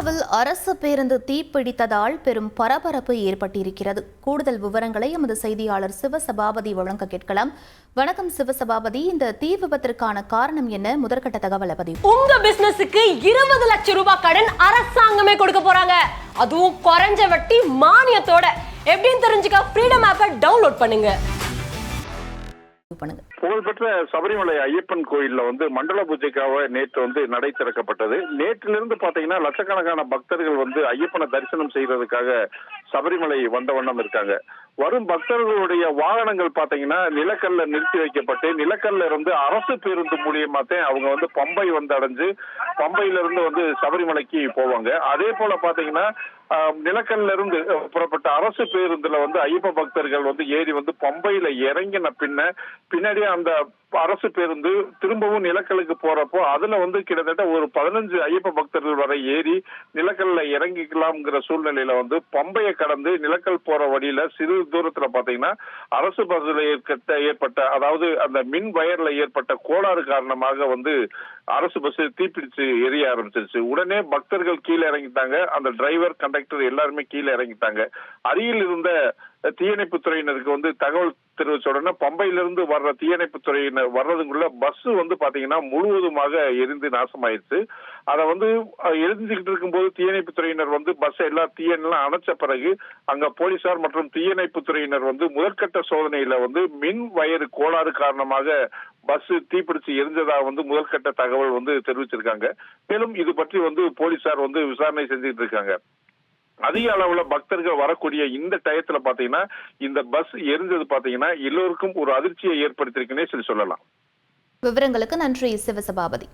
கேரளாவில் அரசு பேருந்து தீப்பிடித்ததால் பெரும் பரபரப்பு ஏற்பட்டிருக்கிறது. கூடுதல் விவரங்களை எமது செய்தியாளர் சிவசபாபதி வழங்க கேட்கலாம். வணக்கம் சிவசபாபதி, இந்த தீ விபத்திற்கான காரணம் என்ன? முதற்கட்ட தகவல் பதிவு. உங்க பிசினஸுக்கு 20 லட்சம் ரூபாய் கடன் அரசாங்கமே கொடுக்க போறாங்க, அதுவும் குறைஞ்ச வட்டி மானியத்தோட. எப்படின்னு தெரிஞ்சுக்க ஃப்ரீடம் ஆப்பை டவுன்லோட் பண்ணுங்க. புகழ்பெற்ற சபரிமலை ஐயப்பன் கோயில்ல மண்டல பூஜைக்காக நேற்று நடை திறக்கப்பட்டது. நேற்றிலிருந்து பாத்தீங்கன்னா லட்சக்கணக்கான பக்தர்கள் ஐயப்பனை தரிசனம் செய்யறதுக்காக சபரிமலை வந்த வண்ணம் இருக்காங்க. வரும் பக்தர்களுடைய வாகனங்கள் பாத்தீங்கன்னா நிலக்கல்ல நிறுத்தி வைக்கப்பட்டு நிலக்கல்ல இருந்து அரசு பேருந்து மூலியமா தான் அவங்க பம்பை அடைஞ்சு பம்பையில இருந்து சபரிமலைக்கு போவாங்க. அதே போல பாத்தீங்கன்னா நிலக்கல்ல இருந்து புறப்பட்ட அரசு பேருந்துல ஐயப்ப பக்தர்கள் ஏறி பம்பையில இறங்கின பின்னாடியே அந்த அரசு பேருந்து திரும்பவும் நிலக்கலுக்கு போறப்போ அதுல கிட்டத்தட்ட ஒரு 15 ஐயப்ப பக்தர்கள் வரை ஏறி நிலக்கல்ல இறங்கிக்கலாம்ங்கிற சூழ்நிலையில பம்பையை கடந்து நிலக்கல் போற வழியில சிறு தூரத்துல பாத்தீங்கன்னா அரசு பஸ்ல ஏற்பட்ட அதாவது அந்த மின் வயர்ல ஏற்பட்ட கோளாறு காரணமாக அரசு பஸ் தீப்பிடிச்சு எரிய ஆரம்பிச்சிருச்சு. உடனே பக்தர்கள் கீழே இறங்கிட்டாங்க. அந்த டிரைவர் கண்டக்டர் எல்லாருமே கீழே இறங்கிட்டாங்க. அருகில் இருந்த தீயணைப்பு துறையினருக்கு தகவல் தெரிவிச்ச உடனே பம்பையிலிருந்து வர்ற தீயணைப்பு துறையினர் வர்றதுக்குள்ள பஸ் பாத்தீங்கன்னா முழுவதுமாக எரிந்து நாசமாயிருச்சு. அதை எரிஞ்சுக்கிட்டு இருக்கும்போது தீயணைப்பு துறையினர் பஸ் எல்லா தீயெல்லாம் அணைச்ச பிறகு அங்க போலீசார் மற்றும் தீயணைப்பு துறையினர் முதற்கட்ட சோதனையில மின் வயறு கோளாறு காரணமாக பஸ் தீப்பிடிச்சு எரிஞ்சதா முதற்கட்ட தகவல் தெரிவிச்சிருக்காங்க. மேலும் இது பற்றி போலீசார் விசாரணை செஞ்சுட்டு இருக்காங்க. அதிக அளவுல பக்தர்கள் வரக்கூடிய இந்த டயத்துல பாத்தீங்கன்னா இந்த பஸ் எரிஞ்சது பாத்தீங்கன்னா எல்லோருக்கும் ஒரு அதிர்ச்சியை ஏற்படுத்தியிருக்குன்னே சொல்லலாம். விவரங்களுக்கு நன்றி சிவசபாபதி.